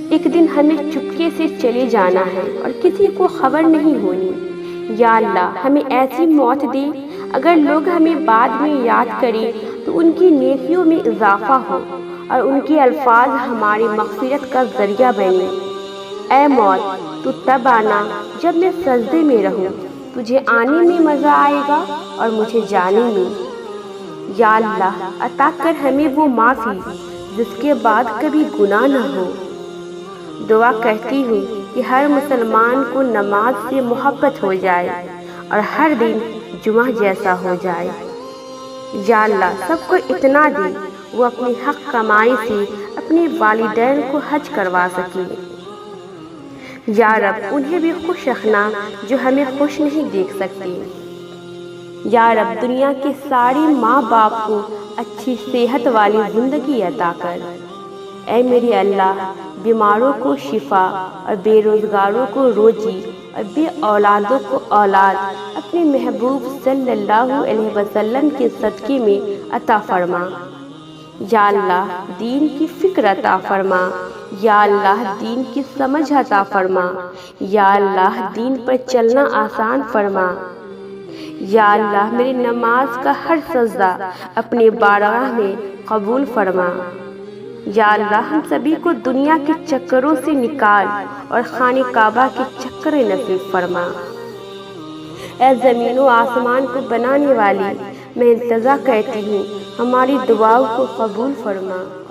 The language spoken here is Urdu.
ایک دن ہمیں چپکے سے چلے جانا ہے اور کسی کو خبر نہیں ہونی۔ یا اللہ ہمیں ایسی موت دے اگر لوگ ہمیں بعد میں یاد کریں تو ان کی نیکیوں میں اضافہ ہو اور ان کے الفاظ ہماری مغفرت کا ذریعہ بنے۔ اے موت تو تب آنا جب میں سجدے میں رہوں، تجھے آنے میں مزہ آئے گا اور مجھے جانے میں۔ یا اللہ عطا کر ہمیں وہ معافی جس کے بعد کبھی گناہ نہ ہو۔ دعا کرتی ہوں کہ ہر مسلمان کو نماز سے محبت ہو جائے اور ہر دن جمعہ جیسا ہو جائے۔ یا اللہ سب کو اتنا دے وہ اپنی حق کمائی سے اپنے والدین کو حج کروا سکے۔ یا رب انہیں بھی خوش رکھنا جو ہمیں خوش نہیں دیکھ سکتے۔ یا رب دنیا کے سارے ماں باپ کو اچھی صحت والی زندگی عطا کر۔ اے میرے اللہ بیماروں کو شفا اور بے روزگاروں کو روزی اور بے اولادوں کو اولاد اپنے محبوب صلی اللہ علیہ وسلم کے صدقے میں عطا فرما۔ یا اللہ دین کی فکر عطا فرما۔ یا اللہ دین کی سمجھ عطا فرما۔ یا اللہ دین پر چلنا آسان فرما۔ یا اللہ میری نماز کا ہر سجدہ اپنے بارگاہ میں قبول فرما۔ یا اللہ ہم سبھی کو دنیا کے چکروں سے نکال اور خانہ کعبہ کے چکر نصیب فرما۔ اے زمین و آسمان کو بنانے والی میں التجا کرتی ہوں ہماری دعاؤں کو قبول فرما۔